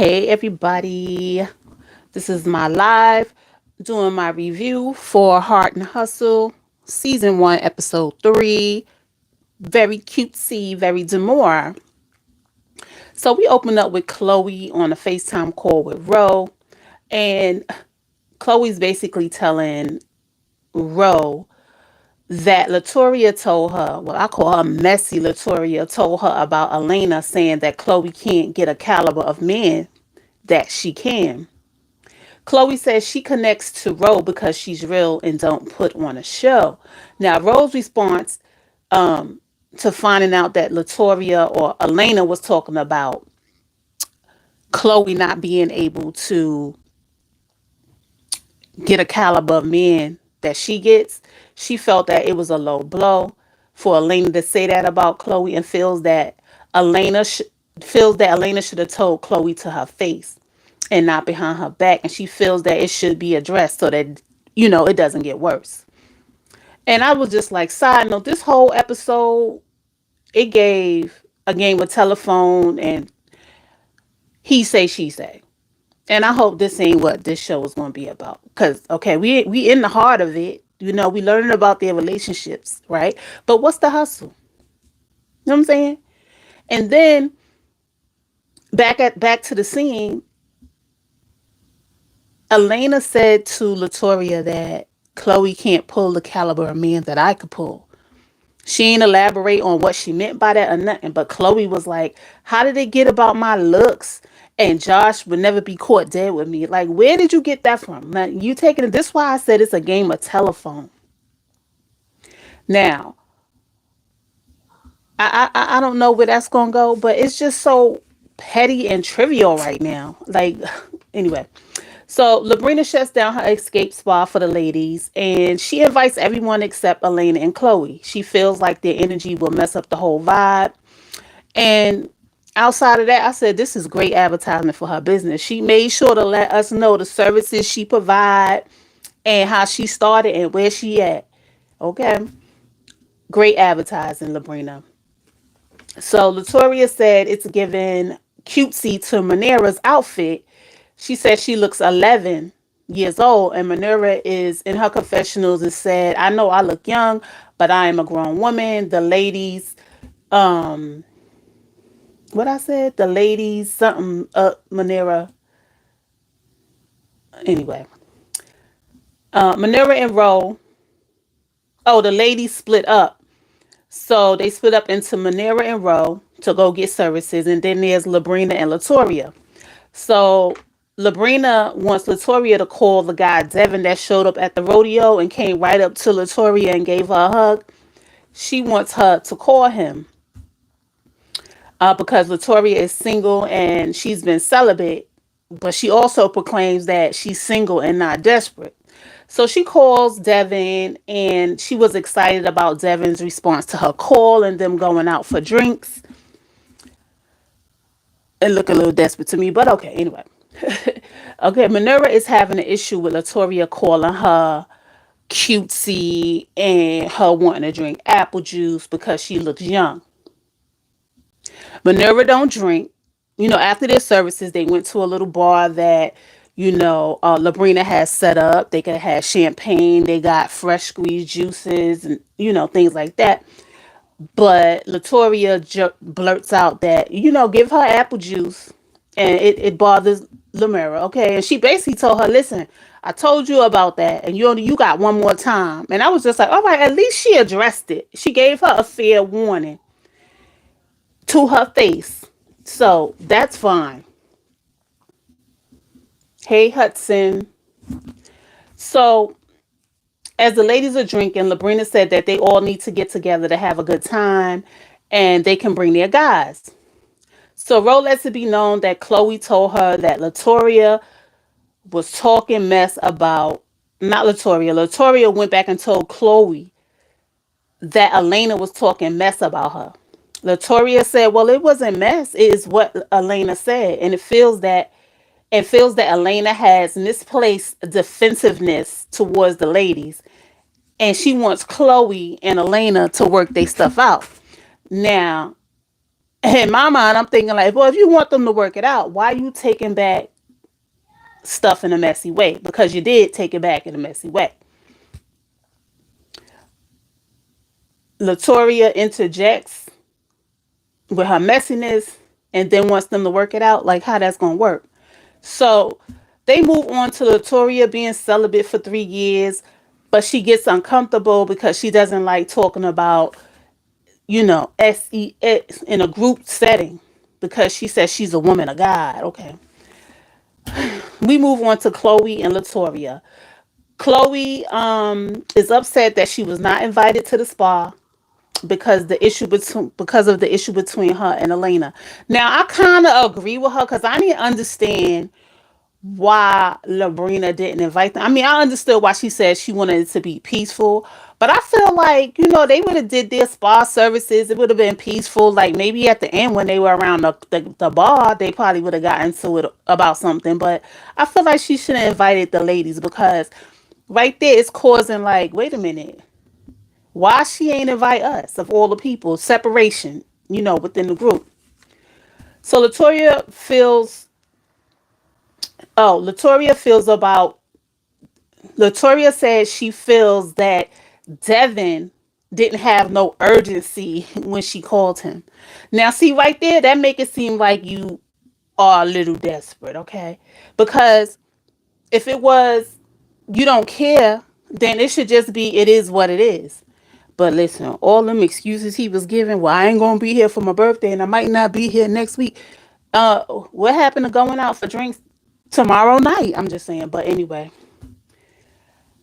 Hey everybody, this is my live doing my review for Heart and Hustle, Season 1, Episode 3. Very cutesy, very demure. So we opened up with Chloe on a FaceTime call with Ro, and Chloe's basically telling Ro that Latoria told her, well, I call her messy Latoria, told her about Elena saying that Chloe can't get a caliber of men that she can. Chloe says she connects to Ro because she's real and don't put on a show. Now, Ro's response to finding out that Latoria or Elena was talking about Chloe not being able to get a caliber of men that she gets, she felt that it was a low blow for Elena to say that about Chloe and Elena sh- feels that Elena should have told Chloe to her face and not behind her back. And she feels that it should be addressed so that, it doesn't get worse. And I was just like, side note, this whole episode, it gave a game of telephone and he say, she say. And I hope this ain't what this show is going to be about. Because, okay, we in the heart of it. We learning about their relationships, right? But what's the hustle? You know what I'm saying? And then back to the scene, Elena said to Latoria that Chloe can't pull the caliber of men that I could pull. She ain't elaborate on what she meant by that or nothing. But Chloe was like, how did it get about my looks? And Josh would never be caught dead with me. Like, where did you get that from? Now, you taking it. This is why I said it's a game of telephone. Now, I don't know where that's gonna go, but it's just so petty and trivial right now. Like, anyway. So Labrina shuts down her escape spa for the ladies and she invites everyone except Elena and Chloe. She feels like their energy will mess up the whole vibe. And outside of that, I said this is great advertisement for her business. She made sure to let us know the services she provide and how she started and where she at. Okay. Great advertising, Labrina. So Latoria said it's given cutesy to Manera's outfit. She said she looks 11 years old, and Manera is in her confessionals and said, I know I look young, but I am a grown woman. The ladies, what I said, the ladies, something, Manera. Anyway, Manera and Ro, oh, the ladies split up. So they split up into Manera and Ro to go get services, and then there's Labrina and Latoria. So Labrina wants Latoria to call the guy Devin that showed up at the rodeo and came right up to Latoria and gave her a hug. She wants her to call him because Latoria is single and she's been celibate, but she also proclaims that she's single and not desperate. So she calls Devin and she was excited about Devin's response to her call and them going out for drinks. It looked a little desperate to me, but okay, anyway. Okay, Minerva is having an issue with Latoria calling her cutesy and her wanting to drink apple juice because she looks young. Minerva don't drink. After their services, they went to a little bar that, Labrina has set up. They could have champagne. They got fresh squeezed juices and, things like that. But Latoria blurts out that, give her apple juice. And it bothers Lamera, okay? And she basically told her, listen, I told you about that. And you got one more time. And I was just like, all right, at least she addressed it. She gave her a fair warning to her face. So that's fine. Hey, Hudson. So as the ladies are drinking, Labrina said that they all need to get together to have a good time and they can bring their guys. So Ro lets it be known that Chloe told her that Latoria was talking mess about, not Latoria. Latoria went back and told Chloe that Elena was talking mess about her. Latoria said, well, it wasn't mess. It is what Elena said. And it feels that Elena has misplaced defensiveness towards the ladies. And she wants Chloe and Elena to work their stuff out. Now, In my mind, I'm thinking like, well, if you want them to work it out, why are you taking back stuff in a messy way? Because you did take it back in a messy way. Latoria interjects with her messiness and then wants them to work it out. Like, how that's going to work. So they move on to Latoria being celibate for 3 years, but she gets uncomfortable because she doesn't like talking about, sex in a group setting because she says she's a woman of God. Okay. We move on to Chloe and Latoria. Chloe is upset that she was not invited to the spa because of the issue between her and Elena. Now I kind of agree with her because I didn't understand why Labrina didn't invite them. I mean, I understood why she said she wanted it to be peaceful, but I feel like, they would have did their spa services. It would have been peaceful. Like maybe at the end when they were around the bar, they probably would have gotten to it about something. But I feel like she should have invited the ladies because right there it's causing like, wait a minute, why she ain't invite us of all the people? Separation, within the group. So Latoria feels about Latoria says she feels that Devin didn't have no urgency when she called him. Now, see right there, that make it seem like you are a little desperate, okay? Because if it was you don't care, then it should just be it is what it is. But listen, all them excuses he was giving, well, I ain't gonna be here for my birthday and I might not be here next week. What happened to going out for drinks tomorrow night? I'm just saying. But anyway,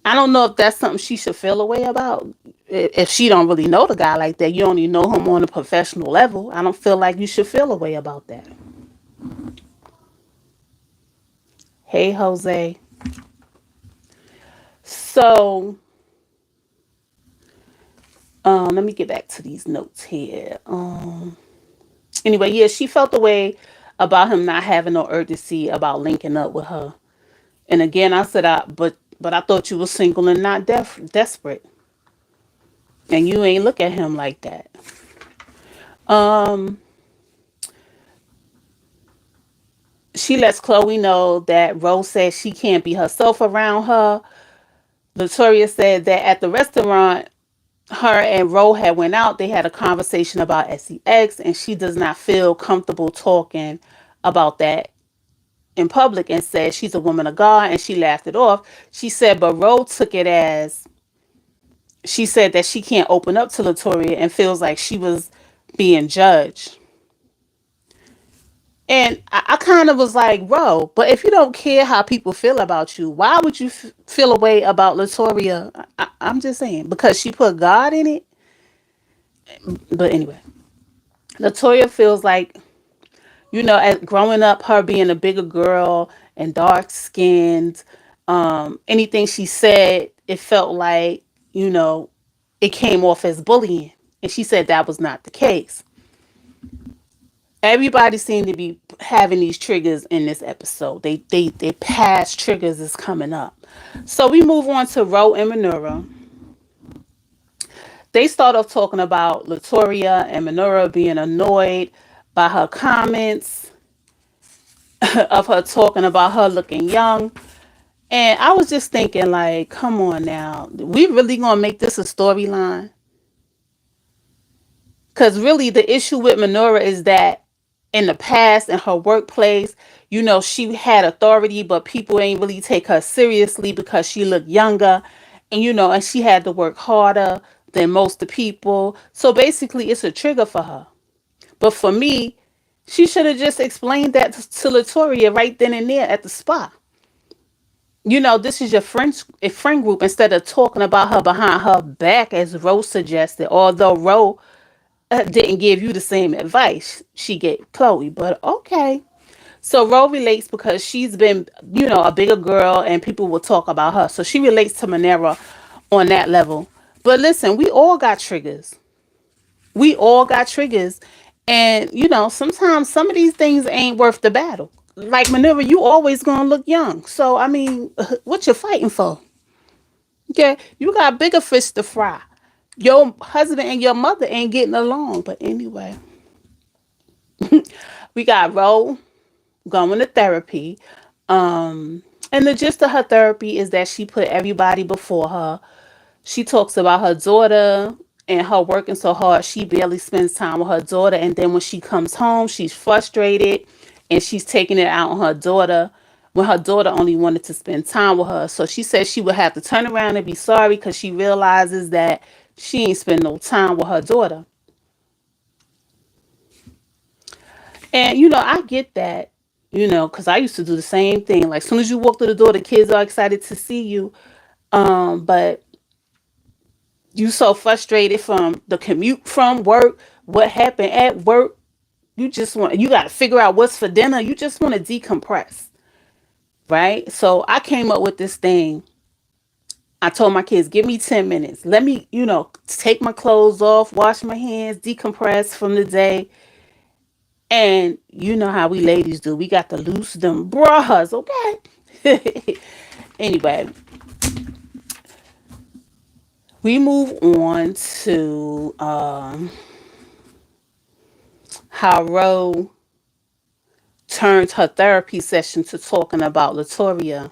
I don't know if that's something she should feel a way about. If she don't really know the guy like that, you only know him on a professional level. I don't feel like you should feel a way about that. Hey, Jose. So, let me get back to these notes here. Anyway, yeah, she felt the way about him not having no urgency about linking up with her. And again, I said, but I thought you were single and not desperate, and you ain't look at him like that. Um, she lets Chloe know that Rose says she can't be herself around her. Latoria said that at the restaurant, her and Ro had went out. They had a conversation about sex, and she does not feel comfortable talking about that in public and said she's a woman of God, and she laughed it off. She said, but Ro took it as she said that she can't open up to Latoria and feels like she was being judged. And I kind of was like, bro, but if you don't care how people feel about you, why would you feel a way about Latoria? I'm just saying, because she put God in it. But anyway, Latoria feels like, as growing up, her being a bigger girl and dark skinned, anything she said, it felt like, it came off as bullying. And she said that was not the case. Everybody seemed to be having these triggers in this episode. They past triggers is coming up. So we move on to Ro and Minora. They start off talking about Latoria and Minora being annoyed by her comments of her talking about her looking young. And I was just thinking, like, come on now. We really gonna make this a storyline? Because really the issue with Minora is that in the past in her workplace, she had authority, but people ain't really take her seriously because she looked younger, and she had to work harder than most of the people. So basically it's a trigger for her. But for me, she should have just explained that to Latoria right then and there at the spot. This is your friend group, instead of talking about her behind her back as Rose suggested, although Rose didn't give you the same advice she gave Chloe. But okay. So Ro relates because she's been, a bigger girl and people will talk about her. So she relates to Monera on that level. But listen, we all got triggers. We all got triggers. And, sometimes some of these things ain't worth the battle. Like Monera, you always gonna look young. So I mean, what you fighting for? Okay, you got bigger fish to fry. Your husband and your mother ain't getting along. But anyway. We got Ro going to therapy. And the gist of her therapy is that she put everybody before her. She talks about her daughter and her working so hard she barely spends time with her daughter, and then when she comes home she's frustrated and she's taking it out on her daughter when her daughter only wanted to spend time with her. So she says she would have to turn around and be sorry because she realizes that she ain't spend no time with her daughter. And I get that, because I used to do the same thing. Like, as soon as you walk through the door, the kids are excited to see you. But you so frustrated from the commute from work, what happened at work. You got to figure out what's for dinner. You just want to decompress, right? So I came up with this thing. I told my kids, give me 10 minutes. Let me, take my clothes off, wash my hands, decompress from the day. And you know how we ladies do. We got to loose them bras, okay? Anyway, we move on to how Ro turned her therapy session to talking about Latoria.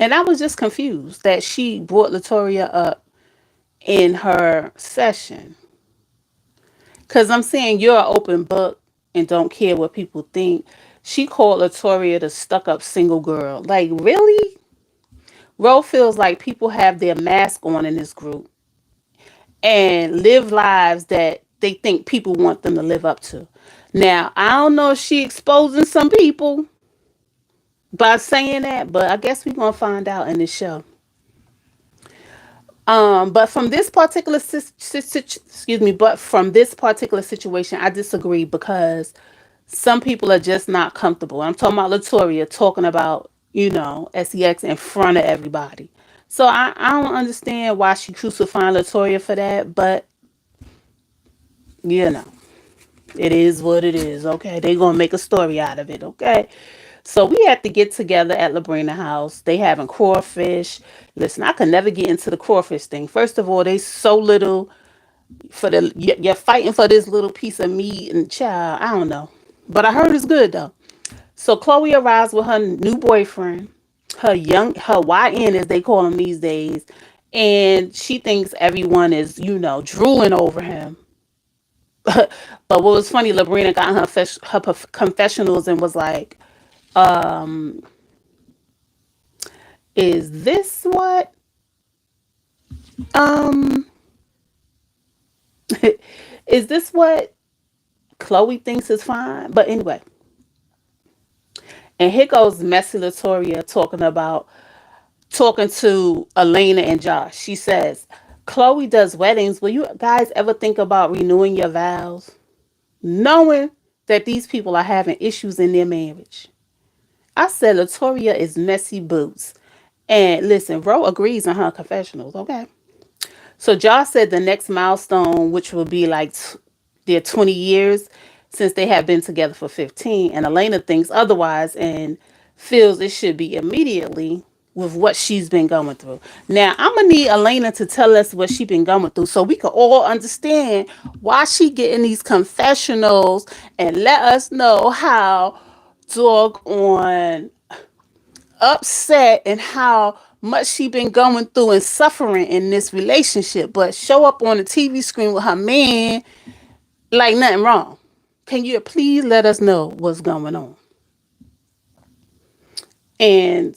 And I was just confused that she brought Latoria up in her session. Because I'm saying you're an open book and don't care what people think. She called Latoria the stuck up single girl. Like, really? Ro feels like people have their mask on in this group and live lives that they think people want them to live up to. Now, I don't know if she exposing some people by saying that, but I guess we're gonna find out in this show. But from this particular excuse me, but from this particular situation, I disagree because some people are just not comfortable. I'm talking about Latoria talking about sex in front of everybody. So I don't understand why she crucifying Latoria for that, but you know. It is what it is, okay? They gonna make a story out of it, okay? So we had to get together at Labrina House. They having crawfish. Listen, I could never get into the crawfish thing. First of all, they so little for you're fighting for this little piece of meat and child. I don't know, but I heard it's good though. So Chloe arrives with her new boyfriend, her YN as they call him these days, and she thinks everyone is drooling over him. But what was funny, Labrina got in her confessionals and was like, "Is this what um is this what Chloe thinks is fine?" But anyway, and here goes Messy Latoria talking to Elena and Josh. She says, "Chloe does weddings. Will you guys ever think about renewing your vows, knowing that these people are having issues in their marriage?" I said Latoria is messy boots. And listen, Ro agrees on her confessionals, okay? So Josh said the next milestone, which will be like their 20 years since they have been together for 15. And Elena thinks otherwise and feels it should be immediately with what she's been going through. Now, I'm going to need Elena to tell us what she's been going through so we can all understand why she getting these confessionals and let us know how doggone upset and how much she been going through and suffering in this relationship, but show up on the TV screen with her man like nothing wrong. Can you please let us know what's going on? And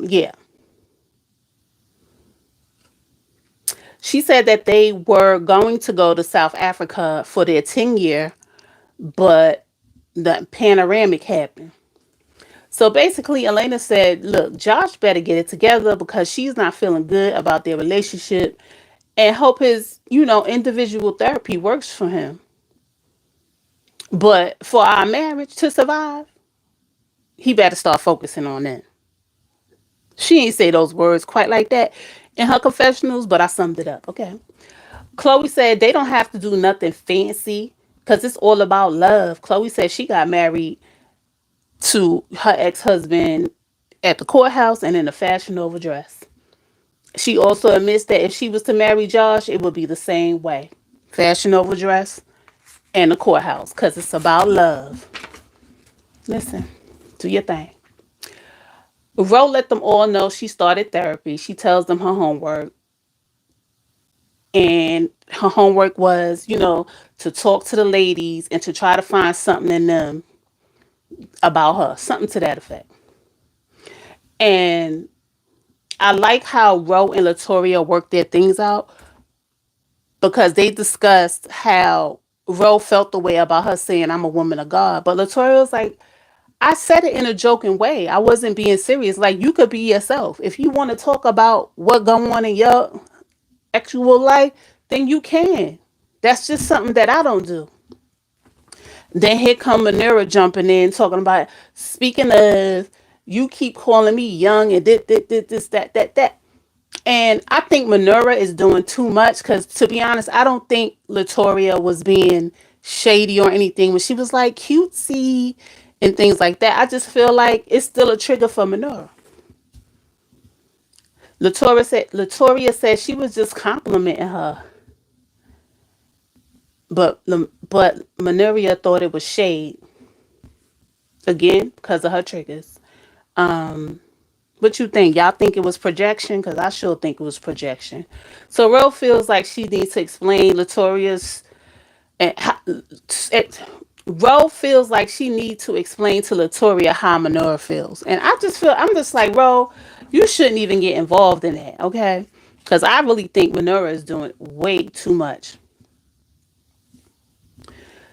yeah, she said that they were going to go to South Africa for their 10-year, but the panoramic happened. So basically, Elena said, look, Josh better get it together because she's not feeling good about their relationship and hope his, individual therapy works for him. But for our marriage to survive, he better start focusing on that. She ain't say those words quite like that in her confessionals, but I summed it up, okay? Chloe said they don't have to do nothing fancy because it's all about love. Chloe said she got married to her ex-husband at the courthouse and in a Fashion Nova dress. She also admits that if she was to marry Josh, it would be the same way. Fashion Nova dress and the courthouse because it's about love. Listen, do your thing. Ro let them all know she started therapy. She tells them her homework. And her homework was, to talk to the ladies and to try to find something in them about her, something to that effect. And I like how Ro and Latoria worked their things out because they discussed how Ro felt the way about her saying, I'm a woman of God. But Latoria was like, I said it in a joking way. I wasn't being serious. Like, you could be yourself. If you want to talk about what going on in your actual life, then you can. That's just something that I don't do. Then here come Manera jumping in, talking about, speaking of, you keep calling me young and this, that. And I think Manura is doing too much because, to be honest, I don't think Latoria was being shady or anything when she was like cutesy and things like that. I just feel like it's still a trigger for Manura. Latoria said she was just complimenting her, but Manura thought it was shade again because of her triggers. What you think? Y'all think it was projection? Because I sure think it was projection. So Ro feels like she needs to explain Latoria's. And Ro feels like she needs to explain to Latoria how Manora feels, and I'm just like, Ro, you shouldn't even get involved in that, okay? Because I really think Manora is doing way too much.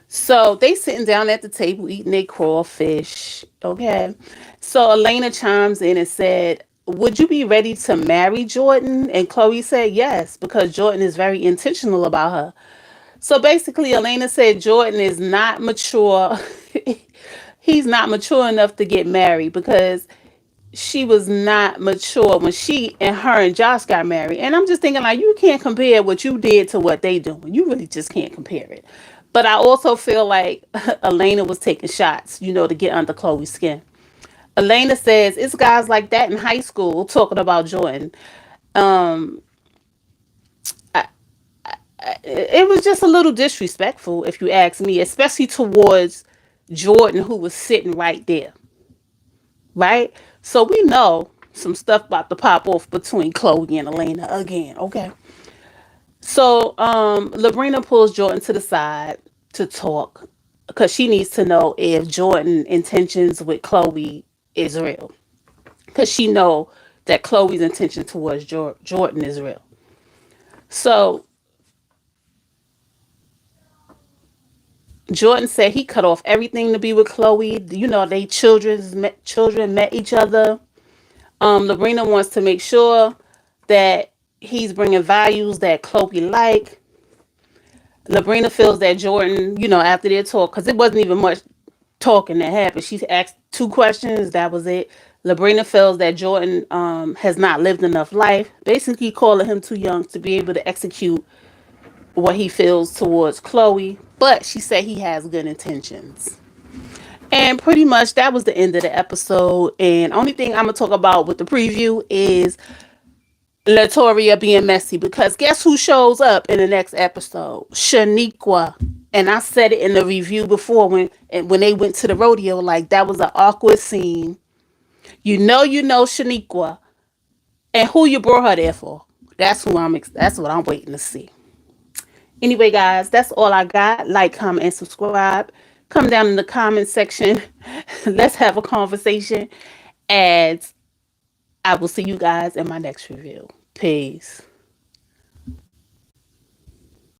So they sitting down at the table eating their crawfish. Okay. So Elena chimes in and said, would you be ready to marry Jordan? And Chloe said yes, because Jordan is very intentional about her. So basically, Elena said Jordan is not mature. He's not mature enough to get married because she was not mature when she and her and Josh got married. And I'm just thinking, like, you can't compare what you did to what they doing. You really just can't compare it. But I also feel like Elena was taking shots, to get under Chloe's skin. Elena says it's guys like that in high school talking about Jordan. Um, it was just a little disrespectful, if you ask me, especially towards Jordan, who was sitting right there, right? So we know some stuff about to pop off between Chloe and Elena again, okay? So Labrina pulls Jordan to the side to talk because she needs to know if Jordan intentions with Chloe is real. Because she know that Chloe's intention towards Jordan is real. So Jordan said he cut off everything to be with Chloe. They children met each other. Labrina wants to make sure that he's bringing values that Chloe like. Labrina feels that Jordan, after their talk, because it wasn't even much talking that happened. She asked two questions. That was it. Labrina feels that Jordan has not lived enough life, basically calling him too young to be able to execute what he feels towards Chloe. But she said he has good intentions. And pretty much that was the end of the episode. And only thing I'm going to talk about with the preview is Latoria being messy, because guess who shows up in the next episode? Shaniqua. And I said it in the review before when they went to the rodeo, like that was an awkward scene. You know Shaniqua, and who you brought her there for. That's what I'm waiting to see. Anyway, guys, that's all I got. Like, comment, and subscribe. Come down in the comment section. Let's have a conversation. And I will see you guys in my next review. Peace.